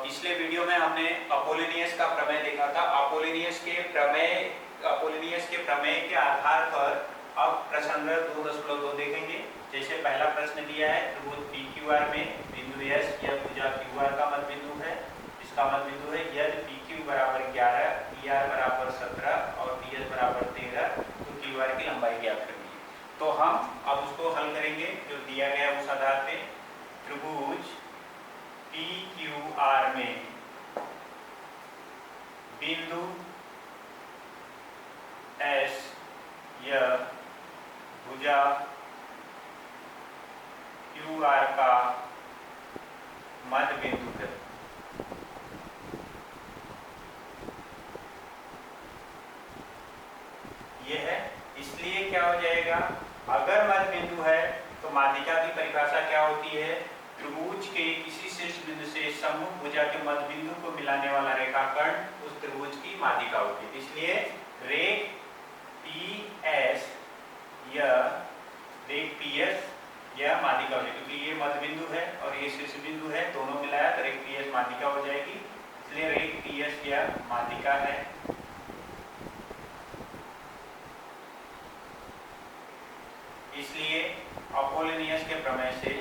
पिछले वीडियो में हमने अपोलिनियस का प्रमेय देखा था। अपोलिनियस के प्रमेय के आधार पर अब प्रश्न नंबर 2.2 देखेंगे। जैसे पहला प्रश्न दिया है, त्रिभुज PQR में बिंदु S या भुजा QR का मध्य बिंदु है। इसका मध्य बिंदु है यदि PQ बराबर 11, PR बराबर 17 और PS बराबर 13, तो QR की लंबाई ज्ञात करनी है। तो हम अब उसको हल करेंगे जो दिया गया उस आधार पे। त्रिभुज PQR में बिंदु S या भुजा QR का मध्य बिंदु है। यह है, इसलिए क्या हो जाएगा, अगर मध्य बिंदु है तो माध्यिका की परिभाषा क्या होती है, त्रिभुज के किसी शीर्ष बिंदु से सम्मुख भुजा के मध्य बिंदु को मिलाने वाला रेखाखंड उस त्रिभुज की माध्यिका होती है। इसलिए रेख PS या रेख PS यह माध्यिका होगी, क्योंकि ये मध्य बिंदु है और ये शीर्ष बिंदु है, दोनों मिलाया तो रेख PS माध्यिका हो जाएगी। इसलिए रेख PS यह माध्यिका है। इसलिए अपोलिनियस के प्रमेय से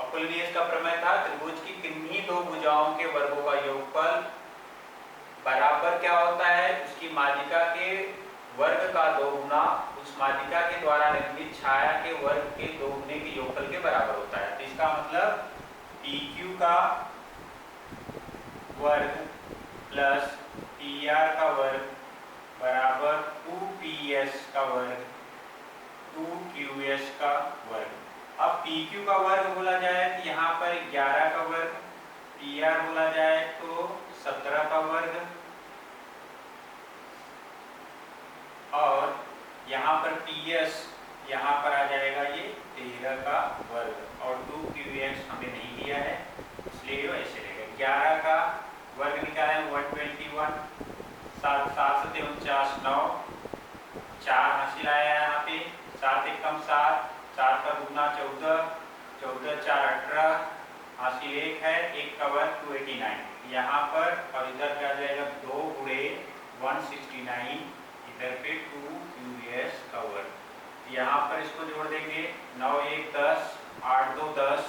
अपोलिनियस का प्रमेय था त्रिभुज की किन्हीं दो भुजाओं के वर्गों का योगफल बराबर क्या होता है, उसकी माध्यिका के वर्ग का दोगुना उस माध्यिका के द्वारा निर्मित छाया के वर्ग के दोगुने के योगफल के बराबर होता है। तो इसका मतलब PQ का वर्ग प्लस PR का वर्ग बराबर 2PS का वर्ग 2QS का वर्ग। अब PQ का वर्ग बोला जाए तो यहाँ पर 11 का वर्ग, PR बोला जाए तो 17 का वर्ग और यहाँ पर PS यहाँ पर आ जाएगा ये 13 का वर्ग और 2QS हमें नहीं दिया है, इसलिए वो ऐसे रहेगा। 11 का वर्ग निकालें 121, 7 7 से 49 9, 4 हासिल आया यहाँ पे, 7 एकम 7, 4 का दुगना 14, 14 4 18, हासिल 1 है, 1 का वर्ग 289 यहाँ पर और इधर क्या जाएगा 2 गुणे 169, इधर पे 2QS का वर्ग। यहाँ पर इसको जोड़ देंगे 9 1 10, 8 2 10,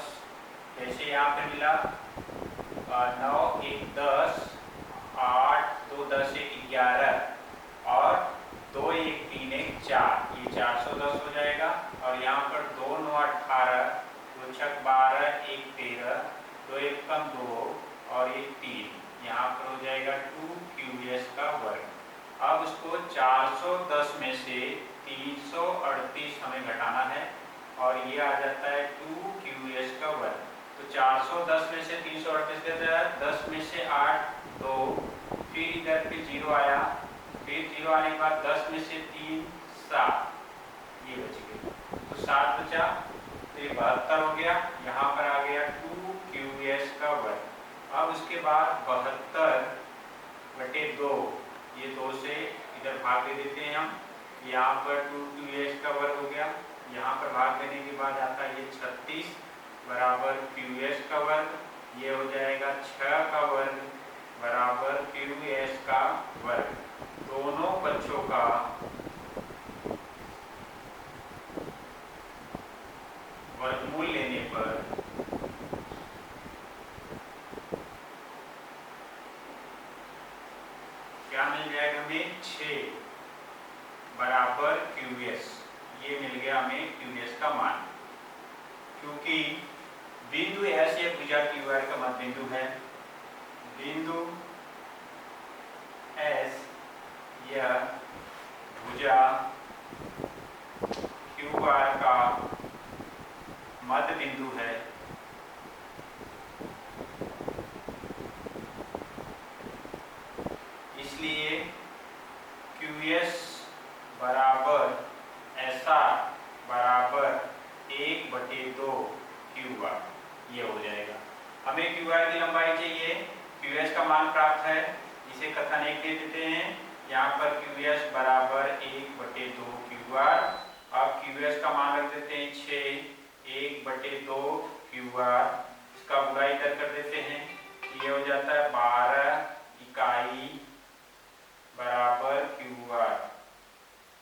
जैसे यहाँ पे मिला 9 1 10, 8 2 10 1 11 और 2 1 3 1 4, ये 410 हो जाएगा। और यहाँ पर 2 9 18, 2 6 12, 1 13, 2 1 कम 2 और 1 3, यहाँ पर हो जाएगा 2QS का वर्ग। अब उसको 410 में से 338 हमें घटाना है और ये आ जाता है 2QS का वर्ग। तो 410 में से 338 देता है, 10 में से 8 2, फिर इधर पे 0 आया, फिर 0 आने के बाद 10 में से 3 7, ये बच गया, तो 7 बचा, तो ये 72 हो गया। यहाँ पर आ गया 2QS का वर्ग। अब उसके बाद 72/2, ये 2 से इधर भाग दे देते हैं हम, यहाँ पर 2QS का वर्ग हो गया, यहाँ पर भाग देने के बाद आता है ये 36 बराबर QS का वर्ग, ये हो जाएगा 6 का वर्ग बराबर QS का वर्ग। दोनों पक्षों का वर्गमूल लेने पर क्या मिल जाएगा हमें, 6 बराबर QS, ये मिल गया हमें QS का मान। क्योंकि बिंदु S या भुजा QR का मध्य बिंदु है, बिंदु S या भुजा QR का मध्य बिंदु है, इसलिए QS बराबर SR बराबर 1/2 QR, ये हो जाएगा। हमें QR की लंबाई चाहिए, QS का मान प्राप्त है, इसे कथन 1 दे देते हैं यहाँ पर QS बराबर 1/2 QR। अब QS का मान रख देते हैं 6, 1/2 QR, इसका गुणा इधर कर देते हैं, ये हो जाता है 12 इकाई बराबर QR,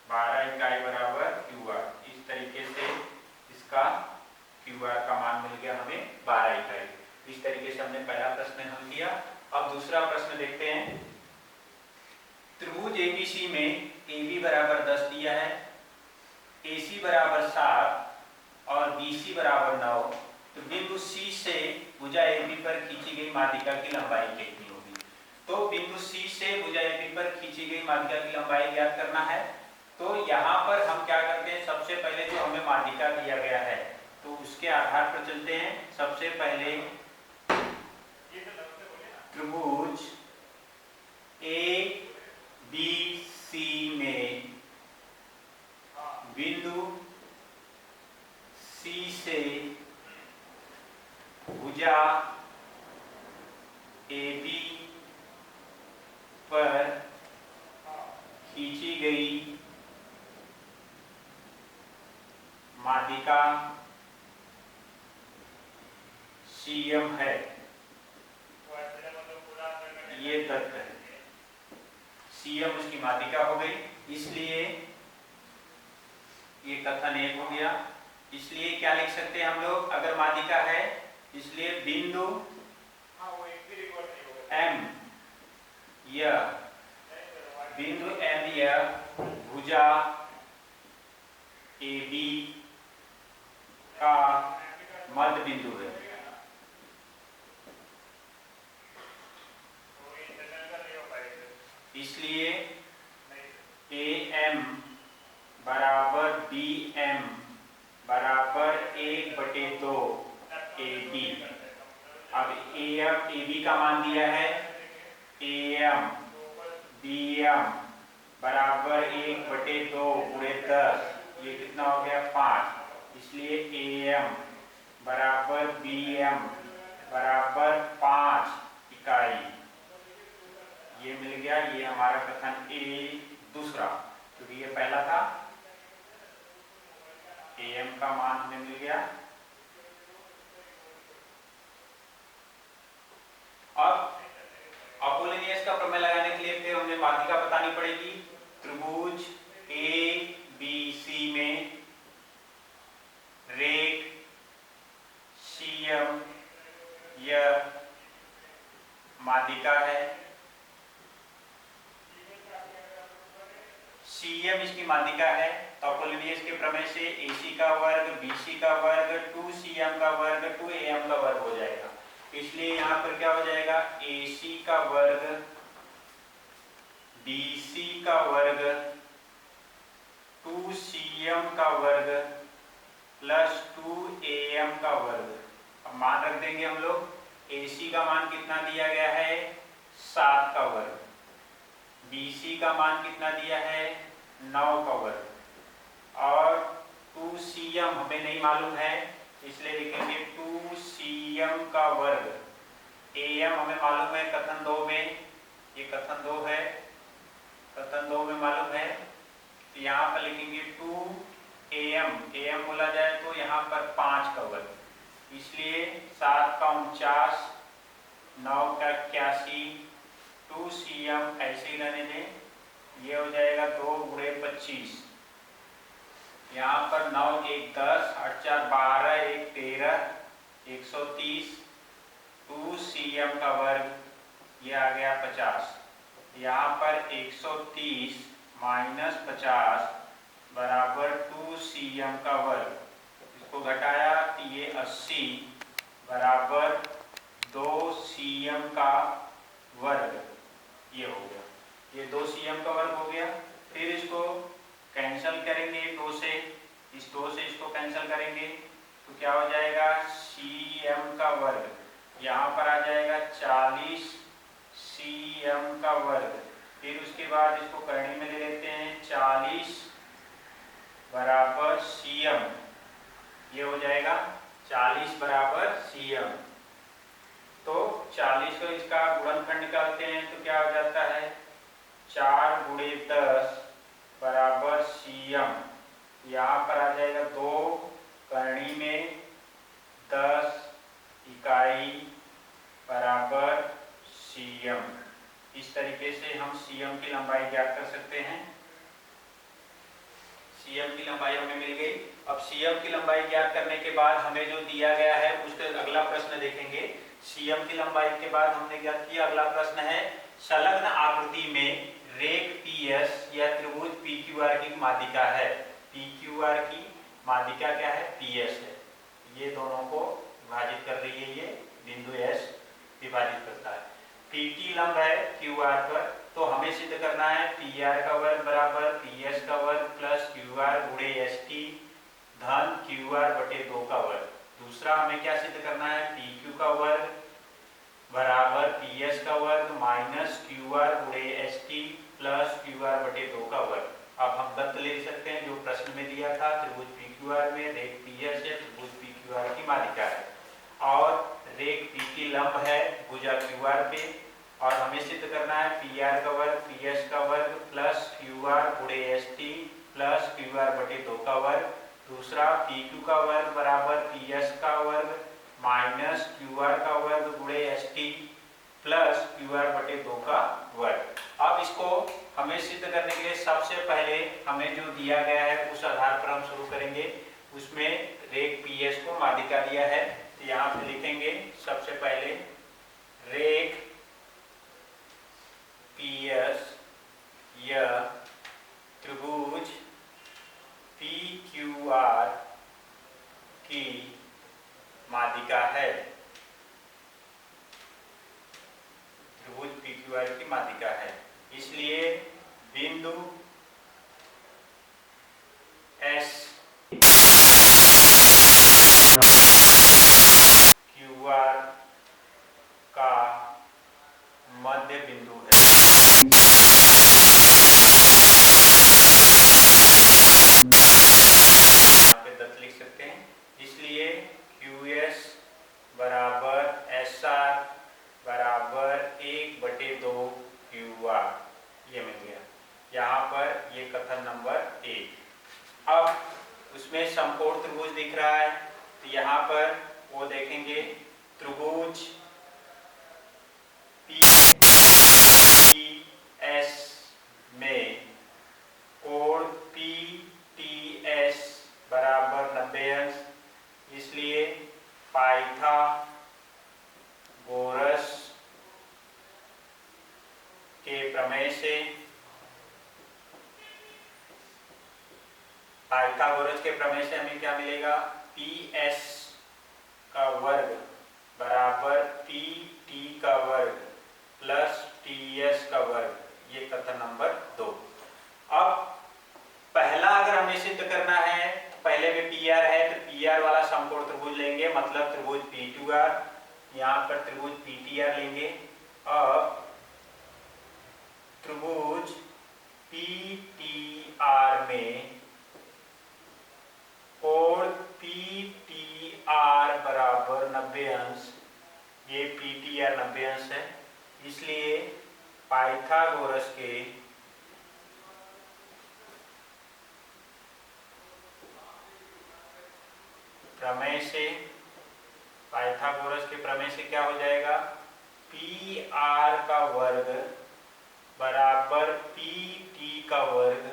12 इकाई बराबर QR। इस तरीके से इसका QR का मान मिल गया हमें 12 इकाई। इस तरीके से हमने पहला प्रश्न हल किया। अब दूसरा प्रश्न देखते हैं। त्रिभुज ABC में AB बराबर 10 दिया है, AC बराबर 7 और BC बराबर 9। तो बिंदु C से भुजा AB पर खींची गई माध्यिका की लंबाई कितनी होगी? तो बिंदु C से भुजा AB पर खींची गई माध्यिका की लंबाई ज्ञात करना है। तो यहाँ पर हम क्या करते हैं, सबसे पहले जो हमें माध्यिका दिया गया है तो उसके आधार पर चलते हैं। सबसे पहले त्रिभुज ABC में बिंदु C से भुजा AB पर खींची गई माध्यिका CM है, ये तथ्य है। CM उसकी माध्यिका हो गई, इसलिए ये कथन 1 हो गया। इसलिए क्या लिख सकते हैं हम लोग, अगर माध्यिका है इसलिए बिंदु M या भुजा AB का मध्य बिंदु है। इसलिए AM बराबर BM बराबर 1/2 AB। अब AB का मान दिया है, AM BM बराबर 1/2 गुणे 10, ये कितना हो गया 5। इसलिए AM बराबर BM बराबर 5 इकाई, ये मिल गया। ये हमारा कथन A दूसरा, क्योंकि ये पहला था। AM का मान हमें मिल गया। अब अपोलिनियस का प्रमेय लगाने के लिए फिर हमें माध्यिका बतानी पड़ेगी। त्रिभुज ABC में रेख CM यह माध्यिका है। CM इसकी माध्यिका है, तो अपोलिनियस के प्रमेय से AC का वर्ग BC का वर्ग 2CM का वर्ग 2AM का वर्ग हो जाएगा। इसलिए यहाँ पर क्या हो जाएगा, AC का वर्ग BC का वर्ग 2CM का वर्ग प्लस 2AM का वर्ग। अब मान रख देंगे हम लोग। AC का मान कितना दिया गया है, 7 का वर्ग। BC का मान कितना दिया है, 9 का वर्ग। और 2CM हमें नहीं मालूम है, इसलिए लिखेंगे 2CM का वर्ग। AM हमें मालूम है कथन 2 में, ये कथन 2 है, कथन 2 में मालूम है। तो यहाँ पर लिखेंगे 2AM बोला जाए तो यहाँ पर 5 का वर्ग। इसलिए 7 का 49, 9 का 81, 2CM ऐसे ही रहने दें, ये हो जाएगा 2 गुणे 25। यहाँ पर 9 1 10, 8 4 12, 1 13, 130, 2CM का वर्ग, ये आ गया 50। यहाँ पर 130 माइनस 50 बराबर 2CM का वर्ग। इसको घटाया तो ये 80 बराबर 2CM का वर्ग, ये हो गया। ये 2CM का वर्ग हो गया। फिर इसको कैंसिल करेंगे 2 से, इस 2 से इसको कैंसिल करेंगे तो क्या हो जाएगा, CM का वर्ग। यहाँ पर आ जाएगा 40 CM का वर्ग। फिर उसके बाद इसको करनी में ले लेते हैं, 40 बराबर CM, ये हो जाएगा 40 बराबर CM। तो 40 को इसका गुणनफल निकालते हैं तो क्या हो जाता है, 4 गुणे 10 बराबर CM। यहाँ पर आ जाएगा 2 करनी में 10 इकाई बराबर CM। इस तरीके से हम CM की लंबाई ज्ञात कर सकते हैं। CM की लंबाई हमें मिल गई। अब CM की लंबाई ज्ञात करने के बाद हमें जो दिया गया है उसका अगला प्रश्न देखेंगे। CM की लंबाई के बाद हमने ज्ञात किया, अगला प्रश्न है संलग्न आकृति में रेख PS या त्रिभुज PQR की माध्यिका है। PQR की माध्यिका क्या है? PS है। ये दोनों को विभाजित कर रही है, ये बिंदु S विभाजित करता है। PT लंब है QR पर, तो हमें सिद्ध करना है PR का वर्ग बराबर PS का वर्ग प्लस QR गुणे ST धन QR बटे 2 का वर्ग। दूसरा हमें क्या सिद्ध करना है? PQ का वर्ग बराबर PS का वर्ग माइनस QR गुणे ST प्लस QR बटे 2 का वर्ग। अब हम दत्त ले सकते हैं जो प्रश्न में दिया था, त्रिभुज PQR में रेख PS है, त्रिभुज PQR की माध्यिका है और रेख PT लंब है भुजा QR पे, और हमें सिद्ध करना है PR का वर्ग PS का वर्ग प्लस QR गुणे ST प्लस QR बटे 2 का वर्ग। दूसरा PQ का वर्ग बराबर PS का वर्ग माइनस QR का वर्ग गुणे ST प्लस QR बटे 2 का वर्ग। अब इसको हमें सिद्ध करने के लिए सबसे पहले हमें जो दिया गया है उस आधार पर हम शुरू करेंगे। उसमें रेख PS को माध्यिका दिया है, तो यहाँ पे लिखेंगे सबसे पहले रेख PS या त्रिभुज PQR की माध्यिका है। त्रिभुज PQR की माध्यिका है, इसलिए बिंदु S QR का मध्य बिंदु है। यहाँ पे तत्व लिख सकते हैं, इसलिए QS बराबर SR बराबर 1/2 QR, ये मिल गया। यहाँ पर ये कथन नंबर 1। अब उसमें समकोण त्रिभुज दिख रहा है, तो यहाँ पर वो देखेंगे त्रिभुज PTS में कोण PTS बराबर 90 अंश, इसलिए पाइथागोरस के प्रमेय से हमें क्या मिलेगा? PS का वर्ग बराबर PT का वर्ग प्लस TS का वर्ग, ये कथन नंबर 2। अब पहला अगर हमें सिद्ध करना है, पहले में PR है तो PR वाला समकोण त्रिभुज लेंगे, मतलब त्रिभुज PQR। यहाँ पर त्रिभुज PTR लेंगे और त्रिभुज PTR में कोण PTR बराबर 90 अंश, ये PTR 90 अंश है, इसलिए पाइथागोरस के प्रमेय से क्या हो जाएगा? PR का वर्ग बराबर PT का वर्ग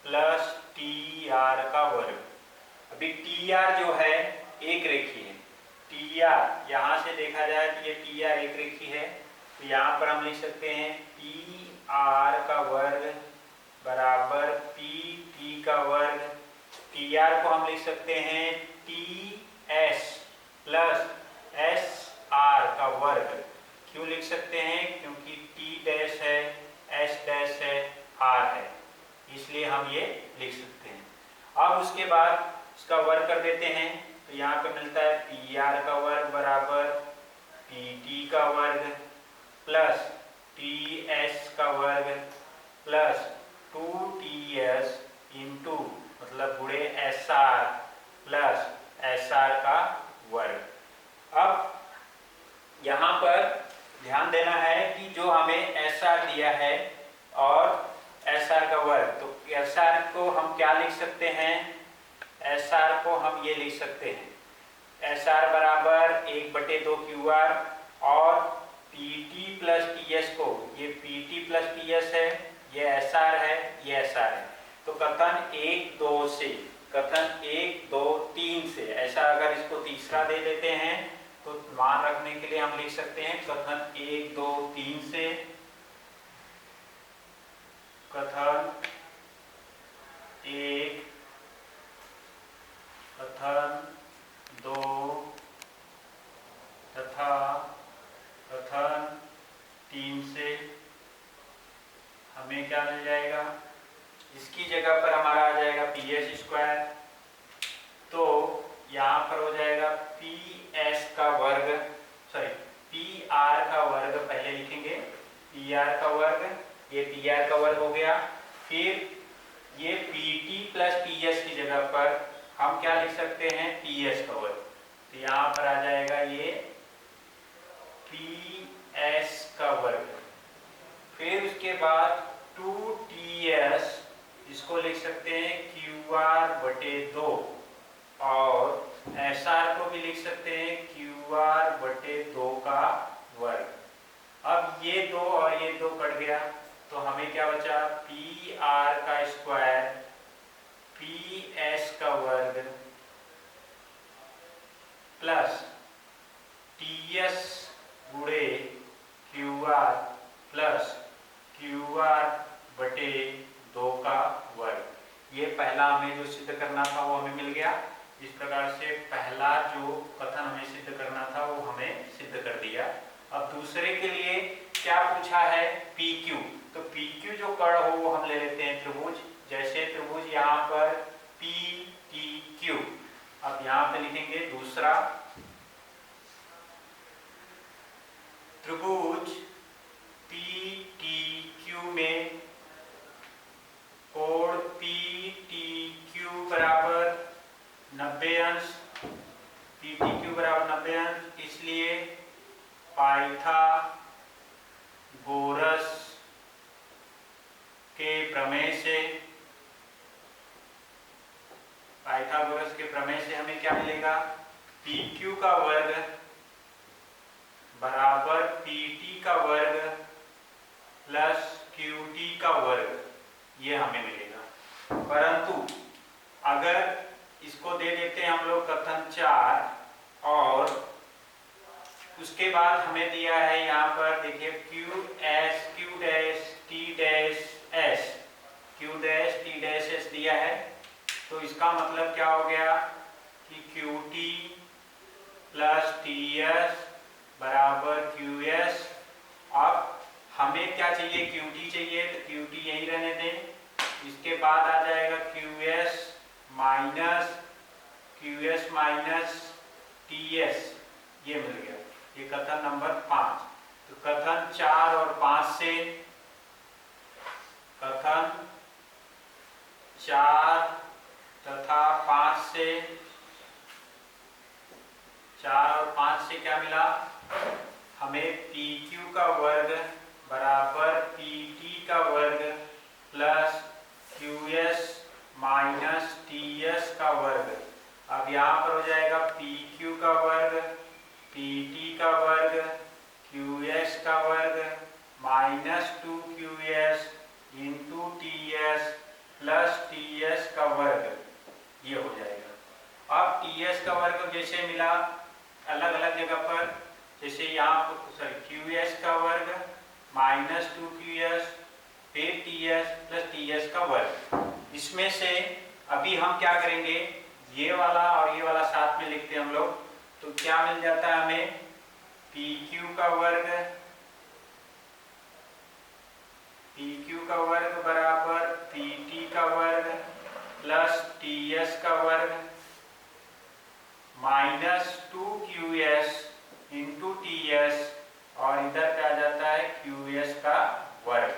प्लस TR का वर्ग। अभी TR जो है एक रेखी है, TR यहाँ से देखा जाए तो ये TR एक रेखी है, तो यहाँ पर हम लिख सकते हैं PR का वर्ग बराबर PT का वर्ग। TR को हम लिख सकते हैं TS प्लस SR का वर्ग। क्यों लिख सकते हैं? क्योंकि T डैश है, S डैश है, R है, इसलिए हम ये लिख सकते हैं। अब उसके बाद इसका वर्ग कर देते हैं, तो यहाँ पे मिलता है PR का वर्ग बराबर PT का वर्ग प्लस TS का वर्ग प्लस 2TS इंटू मतलब गुणे SR प्लस SR का वर्ग। अब यहाँ पर ध्यान देना है कि जो हमें SR दिया है और क्या लिख सकते हैं, एस आर को हम ये लिख सकते हैं, एस आर बराबर 1/2 क्यू आर, और P T plus T S को, ये P T plus T S है, ये एस आर है, ये एस आर है। तो कथन 1 2 से, कथन 1 2 3 से, ऐसा अगर इसको तीसरा दे देते हैं तो मान रखने के लिए हम लिख सकते हैं कथन 1 2 3 से, कथन 1, कथन 2 तथा कथन 3 से हमें क्या मिल जाएगा, इसकी जगह पर हमारा आ जाएगा पी एस स्क्वायर। तो यहाँ पर हो जाएगा पी एस का वर्ग, सॉरी पी आर का वर्ग पहले लिखेंगे, पी आर का वर्ग, ये पी आर का वर्ग हो गया। फिर ये P T plus T S की जगह पर हम क्या लिख सकते हैं, पी एस का वर्ग। तो यहाँ पर आ जाएगा ये पी एस का वर्ग। फिर उसके बाद 2ts, इसको लिख सकते हैं क्यू आर बटे 2, और एस आर को भी लिख सकते हैं क्यू आर बटे 2 का वर्ग। अब ये 2 और ये 2 कट गया, तो हमें क्या बचा, पी आर का स्क्वायर पी एस का वर्ग प्लस टी एस गुणे Q R plus Q R बटे 2 का वर्ग। ये पहला हमें जो सिद्ध करना था वो हमें मिल गया। इस प्रकार से पहला जो कथन हमें सिद्ध करना था वो हमें सिद्ध कर दिया। अब दूसरे के लिए क्या पूछा है, पी क्यू। तो पी क्यू जो कर्ण हो वो हम ले लेते हैं त्रिभुज, जैसे त्रिभुज यहाँ पर पी टी क्यू। अब यहाँ पे लिखेंगे दूसरा त्रिभुज पी टी क्यू में कोण पी टी क्यू बराबर 90 अंश, पी टी क्यू बराबर 90 अंश, इसलिए पाइथागोरस के प्रमेय से, पाइथागोरस के प्रमेय से हमें क्या मिलेगा, पी क्यू का वर्ग बराबर पी टी का वर्ग प्लस क्यू टी का वर्ग, ये हमें मिलेगा। परंतु अगर इसको दे देते हैं हम लोग कथन 4, और उसके बाद हमें दिया है यहाँ पर देखिए Q S Q dash T dash S, Q dash T dash S दिया है। तो इसका मतलब क्या हो गया कि Q T plus T S बराबर क्यू एस। अब हमें क्या चाहिए, क्यू टी चाहिए, तो क्यू टी यही रहने दें। इसके बाद आ जाएगा Q S minus T S, ये मिल गया। ये कथन नंबर 5। तो कथन 4 और 5 से, कथन 4 तथा 5 से, 4 और 5 से क्या मिला हमें, पी क्यू का वर्ग बराबर पी टी का वर्ग plus Q S minus T S का वर्ग। अब यहाँ पर हो जाएगा पी क्यू का वर्ग पी टी का वर्ग क्यू एस का वर्ग minus 2 QS into T S plus T S का वर्ग, ये हो जाएगा। अब टी एस का वर्ग जैसे मिला अलग अलग जगह पर, जैसे यहाँ सॉरी क्यू एस का वर्ग माइनस 2 QS फिर T S plus T S का वर्ग। इसमें से अभी हम क्या करेंगे, ये वाला और ये वाला साथ में लिखते हैं हम लोग। तो क्या मिल जाता है हमें, पी क्यू का वर्ग बराबर पी टी का वर्ग प्लस टी एस का वर्ग minus 2 QS into T S, और इधर क्या आ जाता है QS का वर्ग।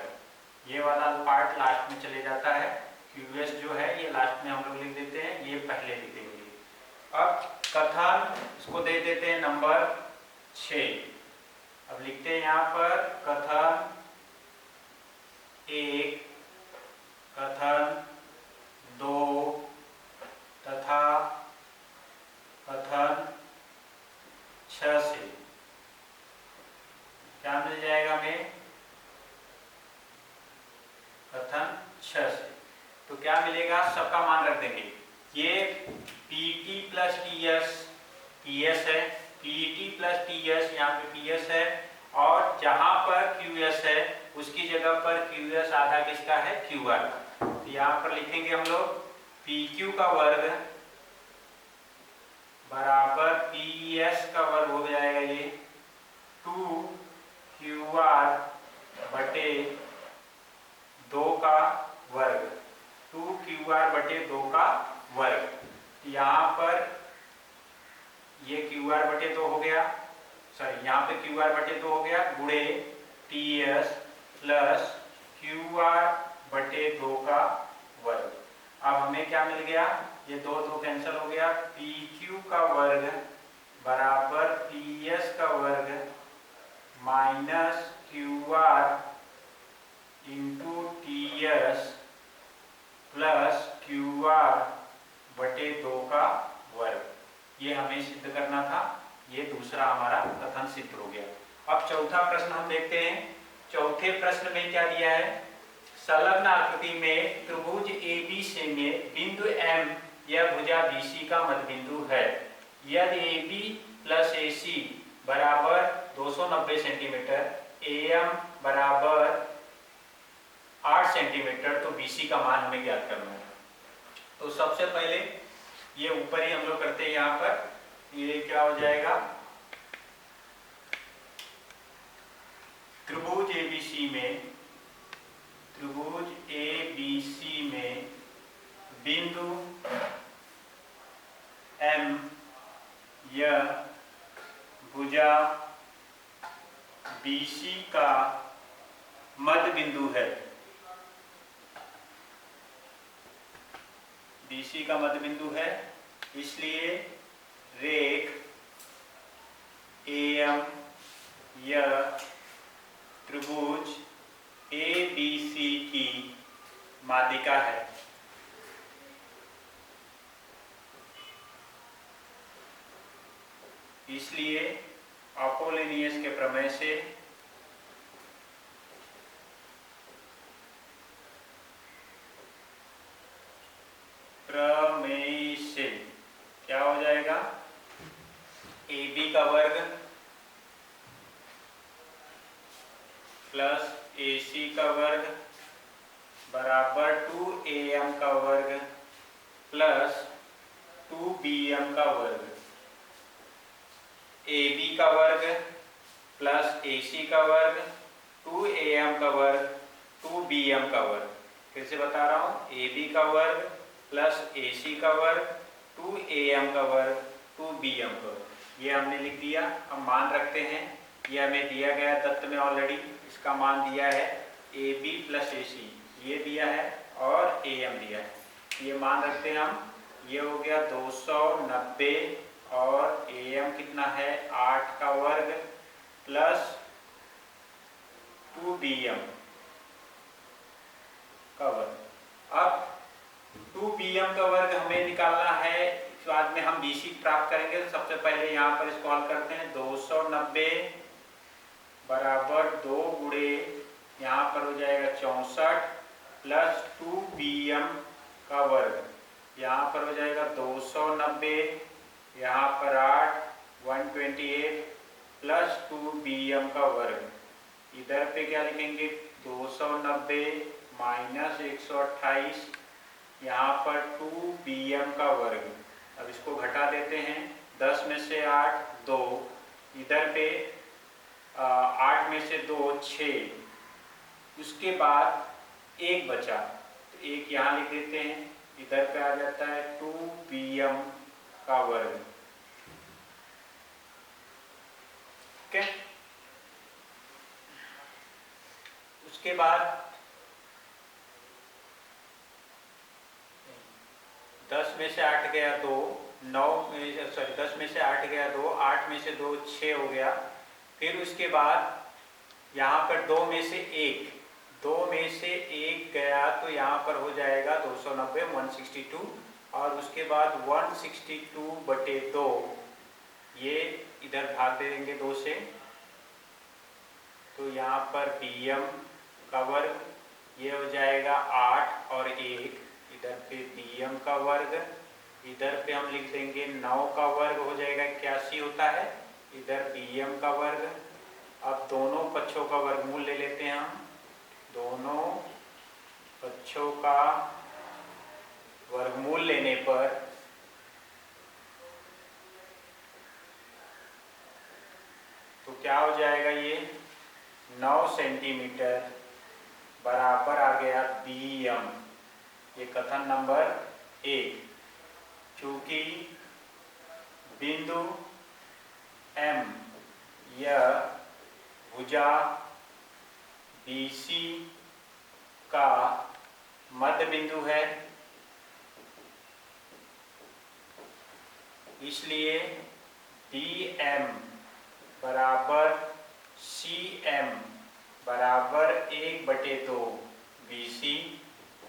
ये वाला पार्ट लास्ट में चले जाता है, QS जो है ये लास्ट में हम लोग लिख देते हैं, ये पहले लिख देंगे। अब कथन इसको दे देते हैं नंबर 6। अब लिखते हैं यहाँ पर कथन 1, कथन 2 कथन 6 से। तो क्या मिलेगा, सबका मान रख देंगे। ये PT प्लस TS है, PET प्लस TS, यहाँ पे PS है, और जहां पर QS है उसकी जगह पर QS आधा किसका है, QR का। तो यहाँ पर लिखेंगे हम लोग PQ का वर्ग बराबर PS का वर्ग हो जाएगा ये 2QR बटे 2 का वर्ग, 2QR बटे 2 का वर्ग। यहाँ पर ये QR बटे 2 हो गया, सॉरी यहाँ पे QR बटे 2 हो गया, गुणे TS प्लस QR बटे 2 का वर्ग। अब हमें क्या मिल गया, ये 2 कैंसिल हो गया, PQ का वर्ग बराबर PS का वर्ग minus QR into TS plus QR बटे 2 का वर्ग। ये हमें सिद्ध करना था, ये दूसरा हमारा कथन सिद्ध हो गया। अब चौथा प्रश्न हम देखते हैं। चौथे प्रश्न में क्या दिया है, संलग्न आकृति में त्रिभुज ABC में बिंदु M यह भुजा BC का मध्य बिंदु है। यदि AB प्लस AC बराबर 290 सेंटीमीटर, AM बराबर 8 सेंटीमीटर, तो BC का मान हमें ज्ञात करना है। तो सबसे पहले ये ऊपर ही हम लोग करते हैं, यहाँ पर ये क्या हो जाएगा, त्रिभुज ABC में बिंदु M यह भुजा BC का मध्य बिंदु है। BC का मध्य बिंदु है, इसलिए रेख AM यह त्रिभुज ABC की माध्यिका है। इसलिए अपोलिनियस के प्रमेय से क्या हो जाएगा, AB का वर्ग प्लस AC का वर्ग बराबर 2AM का वर्ग प्लस 2BM का वर्ग। AB का वर्ग प्लस AC का वर्ग 2AM का वर्ग 2BM का वर्ग। फिर से बता रहा हूँ, AB का वर्ग प्लस AC का वर्ग 2AM का वर्ग 2BM का वर्ग। ये हमने लिख दिया। अब मान रखते हैं, ये हमें दिया गया दत्त में ऑलरेडी, इसका मान दिया है AB प्लस AC, ये दिया है, और AM दिया है। ये मान रखते हैं हम, ये हो गया 290 और AM कितना है 8 का वर्ग प्लस 2BM का वर्ग। अब 2BM का वर्ग हमें निकालना है, बाद में हम BC प्राप्त करेंगे। तो सबसे पहले यहाँ पर इसको हल करते हैं। 290 बराबर 2 गुणे यहाँ पर हो जाएगा 64 प्लस 2BM का वर्ग, यहाँ पर हो जाएगा 290, यहाँ पर 8 128 प्लस 2BM का वर्ग। इधर पे क्या लिखेंगे, 290 माइनस 128, यहाँ पर 2BM का वर्ग। अब इसको घटा देते हैं, 10 में से 8 2, इधर पे 8 में से 2 6, उसके बाद 1 बचा, तो 1 यहाँ लिख देते हैं, इधर पे आ जाता है 2BM का वर्ग। ओके, उसके बाद 10 में से 8 गया 2, 9 में सॉरी 10 में से 8 गया 2, 8 में से 2 6 हो गया। फिर उसके बाद यहाँ पर 2 में से 1 गया, तो यहाँ पर हो जाएगा 290 162, और उसके बाद 162 बटे 2, ये इधर भाग दे देंगे 2 से, तो यहाँ पर BM का वर्ग, ये हो जाएगा 1, इधर पे BM का वर्ग, इधर पे हम लिख देंगे 9 का वर्ग हो जाएगा 81 होता है, इधर BM का वर्ग। अब दोनों पक्षों का वर्गमूल ले लेते हैं हम, दोनों पक्षों का वर्गमूल लेने पर तो क्या हो जाएगा, ये 9 सेंटीमीटर बराबर आ गया BM। ये कथन नंबर 1। चूंकि बिंदु M यह भुजा BC का मध्य बिंदु है, इसलिए DM बराबर CM बराबर 1/2 BC।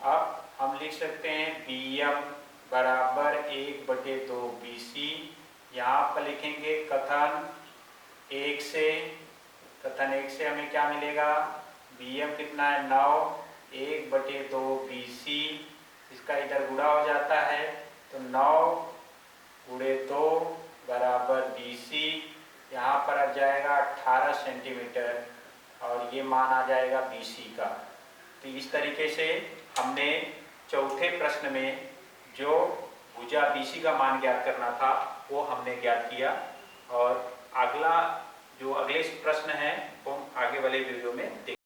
अब हम लिख सकते हैं BM बराबर 1/2 BC। यहाँ पर लिखेंगे कथन 1 से, कथन 1 से हमें क्या मिलेगा, BM कितना है 9, 1/2 BC, इसका इधर गुणा हो जाता है तो 9 गुणे 2 बराबर BC। यहाँ पर आ जाएगा 18 सेंटीमीटर और ये मान आ जाएगा BC का। तो इस तरीके से हमने चौथे प्रश्न में जो भुजा BC का मान ज्ञात करना था वो हमने ज्ञात किया। और अगला जो अगले प्रश्न है वो हम आगे वाले वीडियो में देखेंगे।